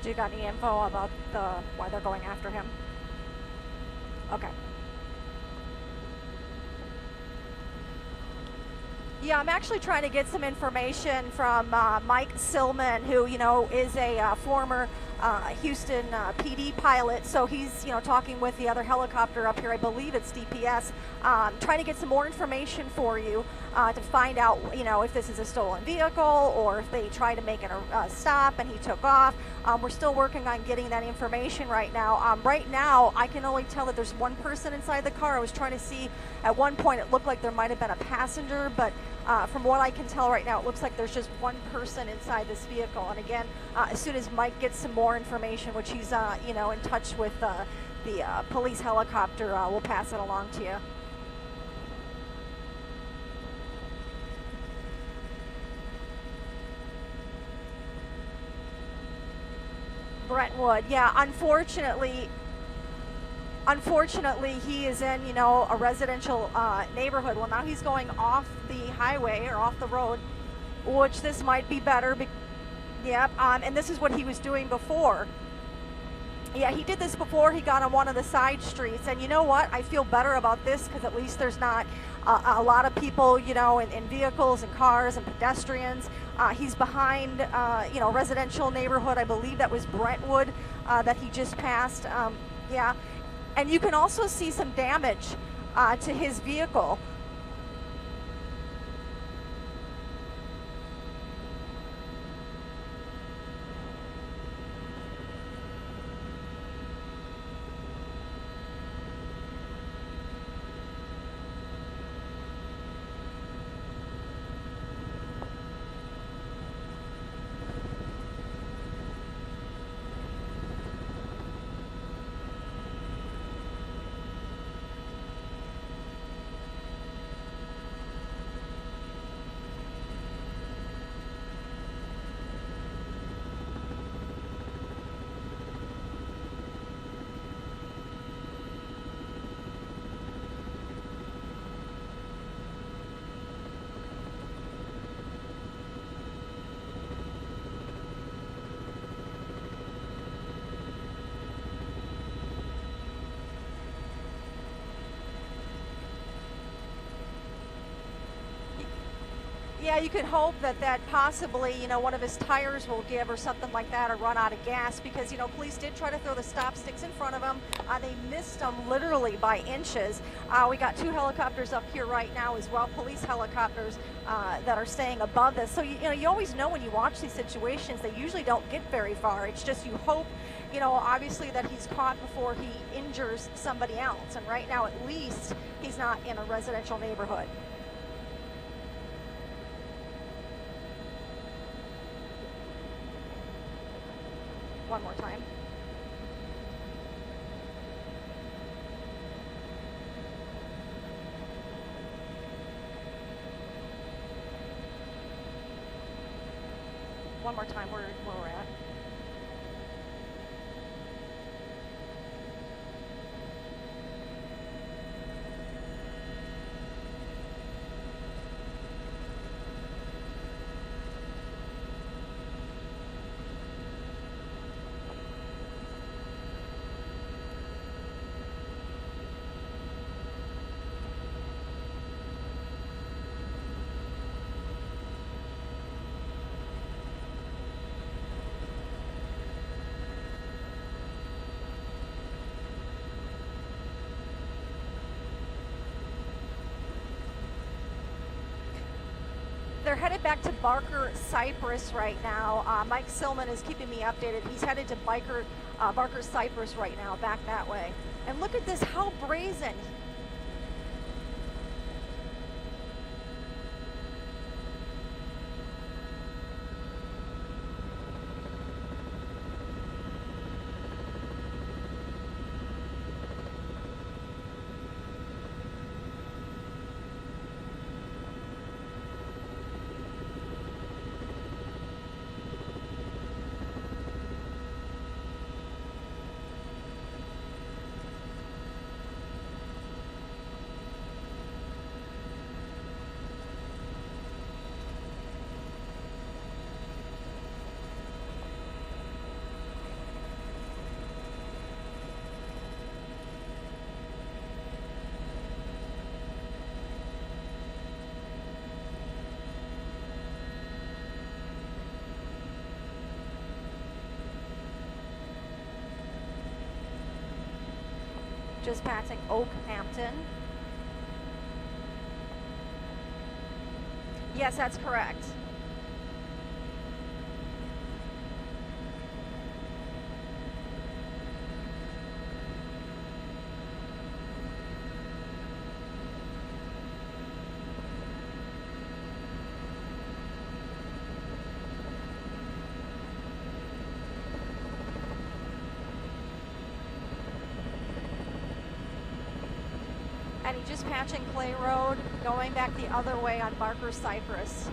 Do you got any info about why they're going after him? Okay. Yeah, I'm actually trying to get some information from Mike Silman, who, is a former Houston PD pilot. So he's, talking with the other helicopter up here. I believe it's DPS. Trying to get some more information for you to find out, if this is a stolen vehicle or if they tried to make a stop and he took off. We're still working on getting that information right now. Right now, I can only tell that there's one person inside the car. I was trying to see, at one point it looked like there might have been a passenger, but from what I can tell right now, it looks like there's just one person inside this vehicle. And again, as soon as Mike gets some more information, which he's, in touch with the police helicopter, we'll pass it along to you. Brentwood, yeah, unfortunately, he is in, a residential neighborhood. Well, now he's going off the highway or off the road, which this might be better. Yep, and this is what he was doing before. Yeah, he did this before. He got on one of the side streets, and you know what? I feel better about this because at least there's not a lot of people, in vehicles and cars and pedestrians. He's behind, residential neighborhood. I believe that was Brentwood that he just passed. Yeah. And you can also see some damage to his vehicle. Yeah, you could hope that possibly, one of his tires will give or something like that, or run out of gas, because, police did try to throw the stop sticks in front of him. They missed him literally by inches. We got 2 helicopters up here right now as well, police helicopters that are staying above this. So, you always know when you watch these situations, they usually don't get very far. It's just you hope, obviously that he's caught before he injures somebody else. And right now, at least, he's not in a residential neighborhood. One more time. One more time, where we're at. They're headed back to Barker Cypress right now. Mike Silman is keeping me updated. He's headed to Barker Cypress right now, back that way. And look at this, how brazen. Just passing Oakhampton. Yes, that's correct. And he's just patching Clay Road, going back the other way on Barker Cypress.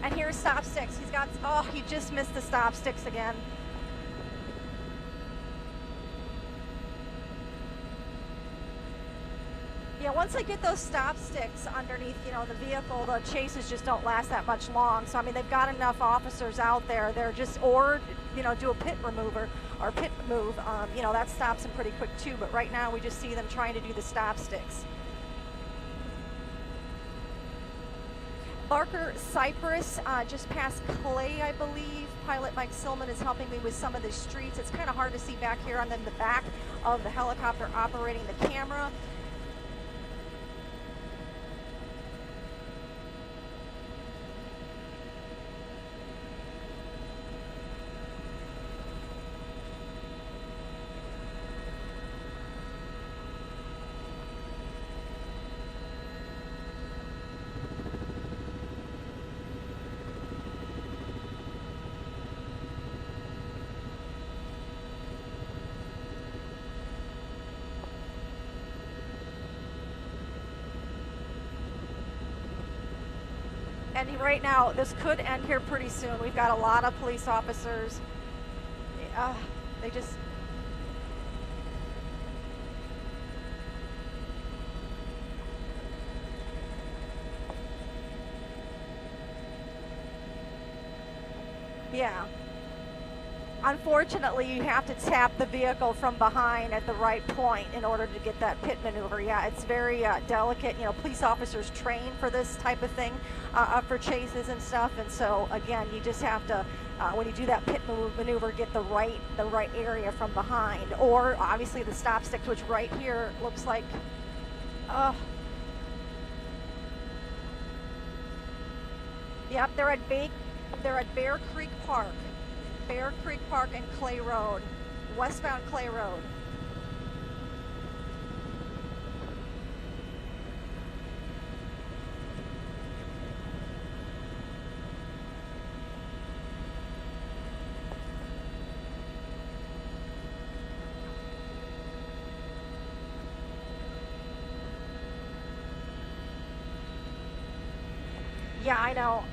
And here's stop sticks. He's got, oh, he just missed the stop sticks again. Yeah, once I get those stop sticks underneath, you know, the vehicle, the chases just don't last that much long. So, I mean, they've got enough officers out there. They're just, or, you know, do a pit remover or pit move. You know, that stops them pretty quick too. But right now we just see them trying to do the stop sticks. Barker Cypress, just past Clay, I believe. Pilot Mike Silman is helping me with some of the streets. It's kind of hard to see back here on the back of the helicopter operating the camera. And right now, this could end here pretty soon. We've got a lot of police officers. They just... Yeah. Unfortunately, you have to tap the vehicle from behind at the right point in order to get that pit maneuver. Yeah, it's very delicate. You know, police officers train for this type of thing, for chases and stuff. And so, again, you just have to, when you do that pit maneuver, get the right area from behind. Or, obviously, the stop stick, which right here looks like... Yep, they're at Bear Creek Park. Bear Creek Park and Clay Road, westbound Clay Road. Yeah, I know.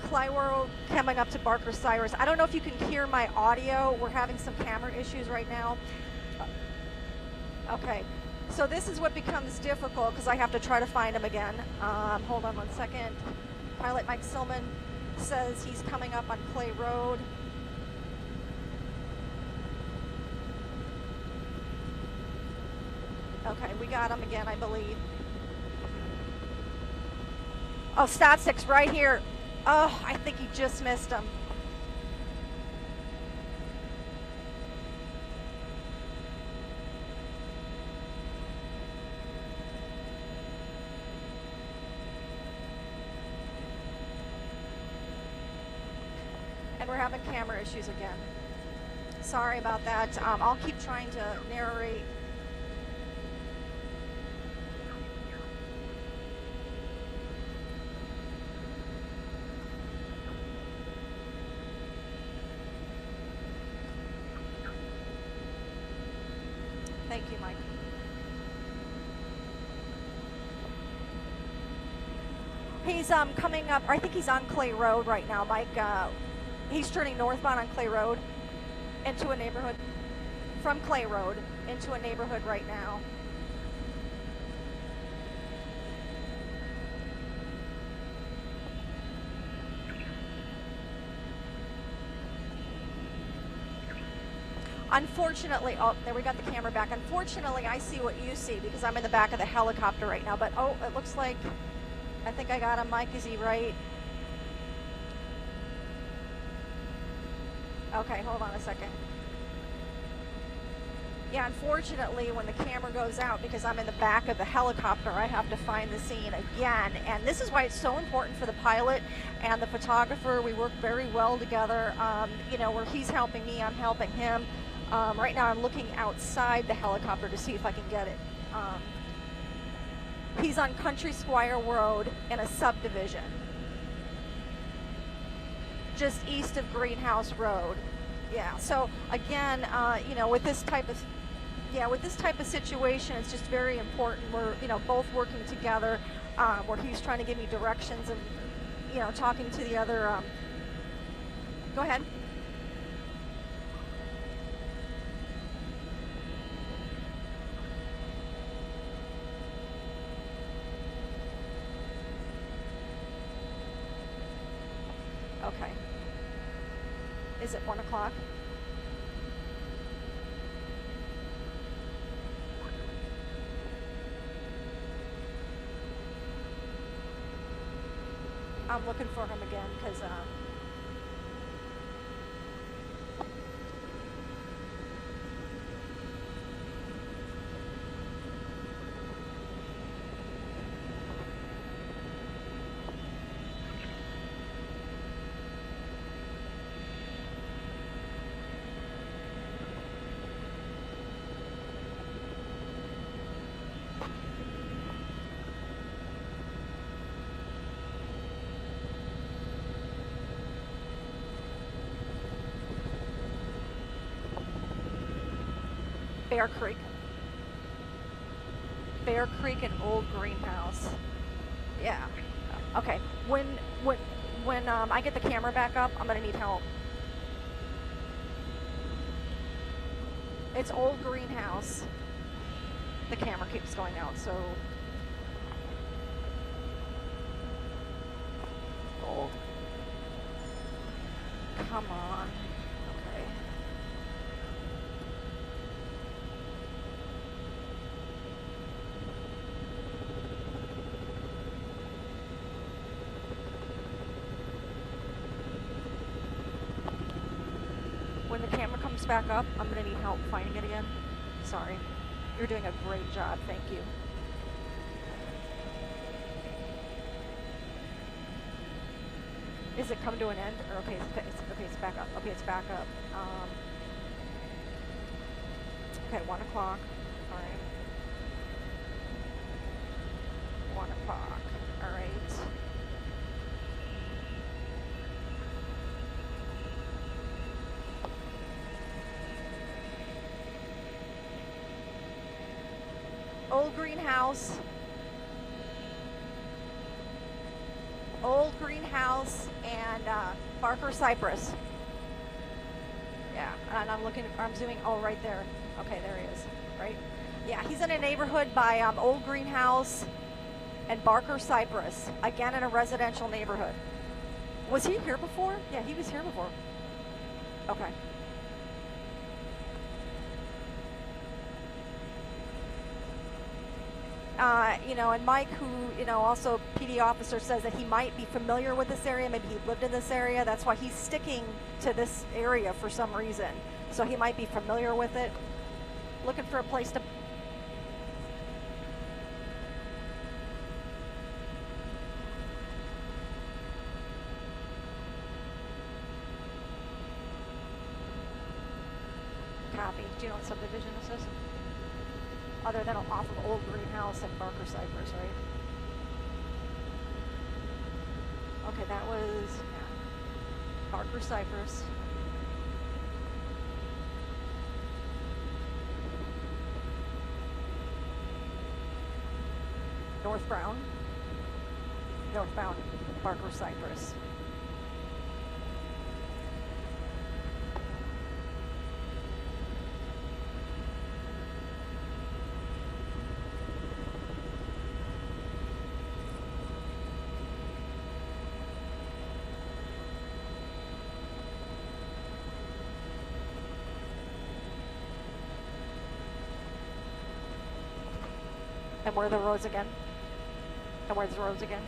Clay Road coming up to Barker Cypress. I don't know if you can hear my audio. We're having some camera issues right now. Okay, so this is what becomes difficult because I have to try to find him again. Hold on one second. Pilot Mike Silman says he's coming up on Clay Road. Okay, we got him again, I believe. Oh, stop sticks right here. Oh, I think he just missed him. And we're having camera issues again. Sorry about that. I'll keep trying to narrate. Thank you, Mike. He's coming up, I think he's on Clay Road right now, Mike. He's turning northbound on Clay Road into a neighborhood, from Clay Road into a neighborhood right now. Unfortunately, oh, there we got the camera back. Unfortunately, I see what you see because I'm in the back of the helicopter right now. But, oh, it looks like, I think I got him. Mike, is he right? Okay, hold on a second. Yeah, unfortunately, when the camera goes out, because I'm in the back of the helicopter, I have to find the scene again. And this is why it's so important for the pilot and the photographer. We work very well together. You know, where he's helping me, I'm helping him. Right now, I'm looking outside the helicopter to see if I can get it. He's on Country Squire Road in a subdivision, just east of Greenhouse Road. Yeah. So again, you know, with this type of situation, it's just very important. We're, you know, both working together, where he's trying to give me directions and, you know, talking to the other. Go ahead. Okay. Is it 1 o'clock? I'm looking for him again because Bear Creek. Bear Creek and Old Greenhouse. Yeah. Okay. When I get the camera back up, I'm gonna need help. It's Old Greenhouse. The camera keeps going out, so old. Come on. Okay. When the camera comes back up, I'm going to need help finding it again. Sorry. You're doing a great job. Thank you. Is it come to an end? Or okay, it's back up. Okay, it's back up. Okay, 1 o'clock. All right. 1 o'clock. All right. Old Greenhouse. Old Greenhouse and Barker Cypress. Yeah, and I'm zooming, oh, right there. Okay, there he is, right? Yeah, he's in a neighborhood by Old Greenhouse and Barker Cypress, again in a residential neighborhood. Was he here before? Yeah, he was here before. Okay. You know, and Mike, who, you know, also PD officer, says that he might be familiar with this area. Maybe he lived in this area. That's why he's sticking to this area for some reason. So he might be familiar with it. Looking for a place to... Copy. Do you know what subdivision this is? Other than off of Old Greenhouse and Barker Cypress, right? Okay, that was Barker Cypress. Northbound, Barker Cypress. And where are the roads again? And where's the roads again?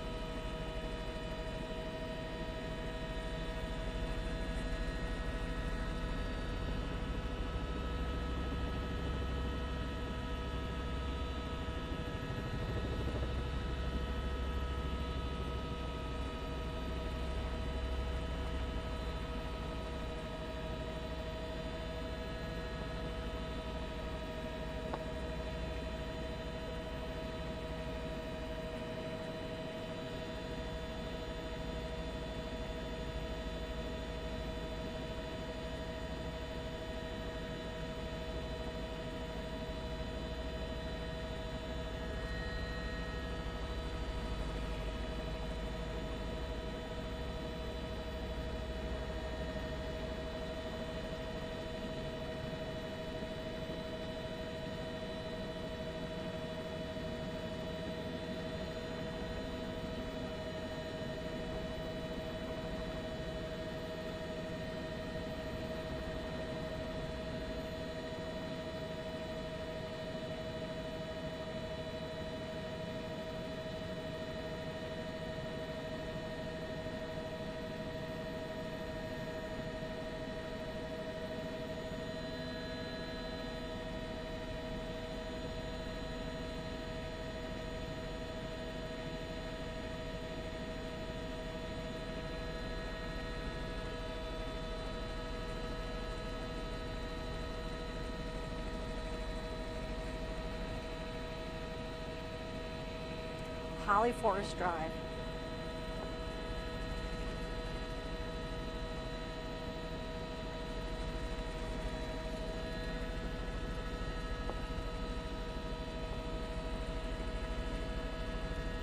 Holly Forest Drive.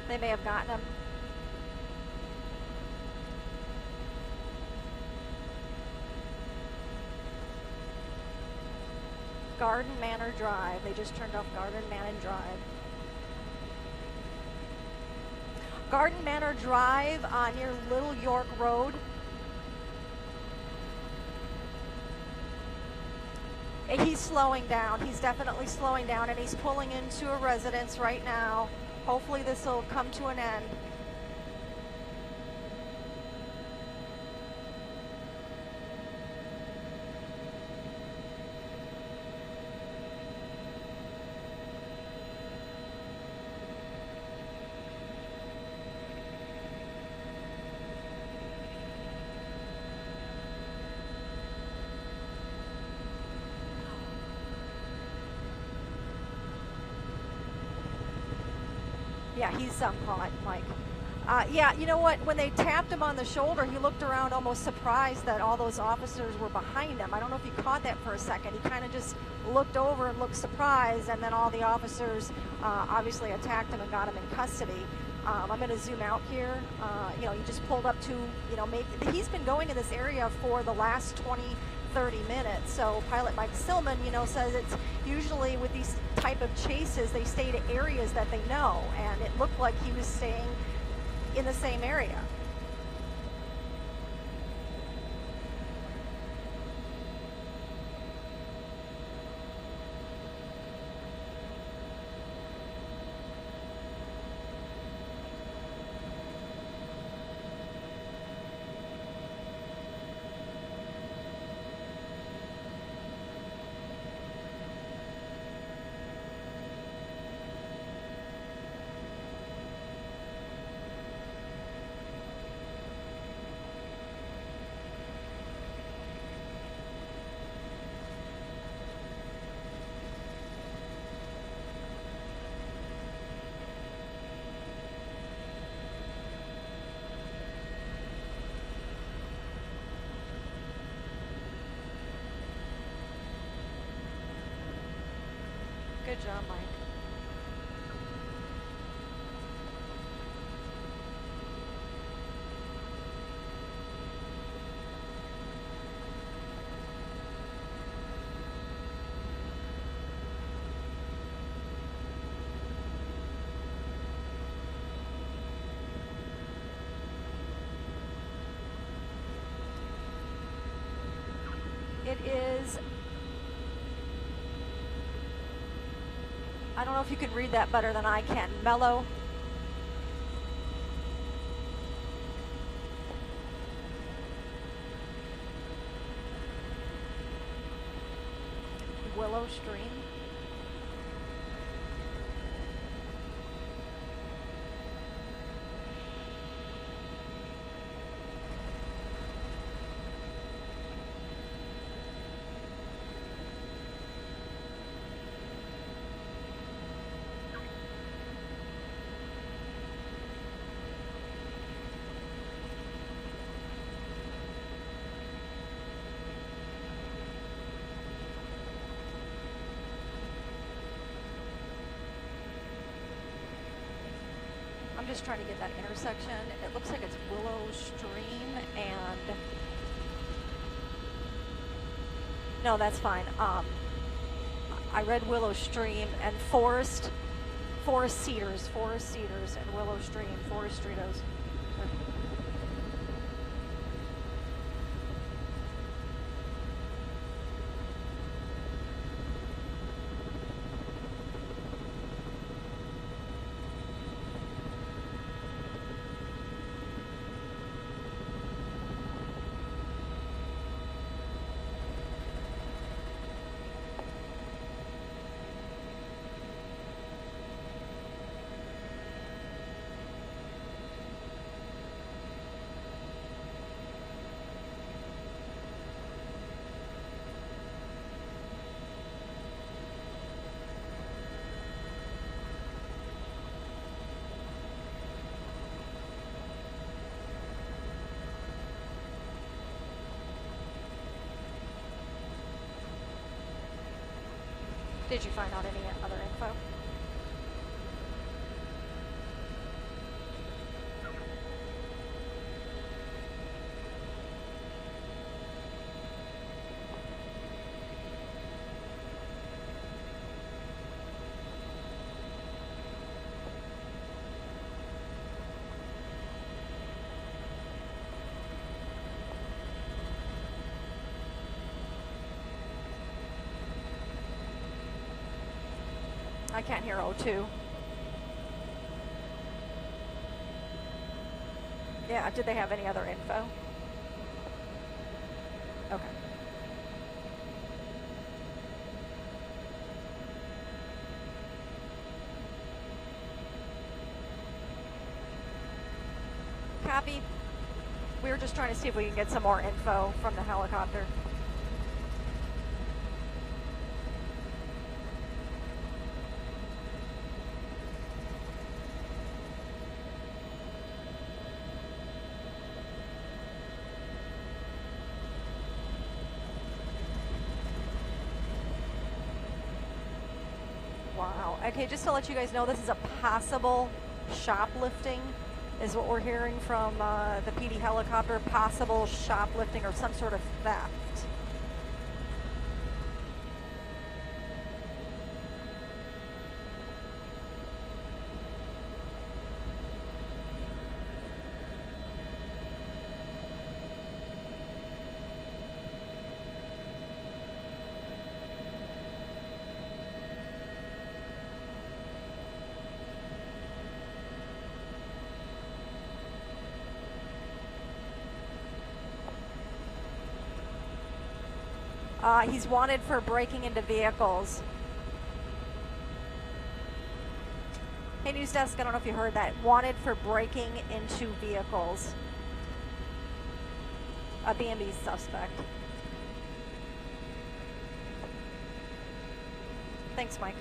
They may have gotten him. Garden Manor Drive. They just turned off Garden Manor Drive. Garden Manor Drive near Little York Road. He's slowing down. He's definitely slowing down, and he's pulling into a residence right now. Hopefully this will come to an end. Yeah, he's caught, Mike. Yeah, you know what? When they tapped him on the shoulder, he looked around almost surprised that all those officers were behind him. I don't know if you caught that for a second. He kind of just looked over and looked surprised, and then all the officers obviously attacked him and got him in custody. I'm going to zoom out here. You know, he just pulled up to, you know, maybe he's been going in this area for the last 20-30 minutes. So Pilot Mike Silman, you know, says it's usually with these type of chases, they stay to areas that they know, and it looked like he was staying in the same area. Good job, Mike. It is, I don't know if you can read that better than I can. Mellow. Willow Stream. I'm just trying to get that intersection. It looks like it's Willow Stream and... No, that's fine. I read Willow Stream and Forest Cedars and Willow Stream, Forestritos. Did you find out any other info? I can't hear O2. Yeah, did they have any other info? Okay. Copy. We were just trying to see if we can get some more info from the helicopter. Wow. Okay, just to let you guys know, this is a possible shoplifting, is what we're hearing from the PD helicopter. Possible shoplifting or some sort of theft. He's wanted for breaking into vehicles. Hey, News Desk, I don't know if you heard that. Wanted for breaking into vehicles. A B&B suspect. Thanks, Mike.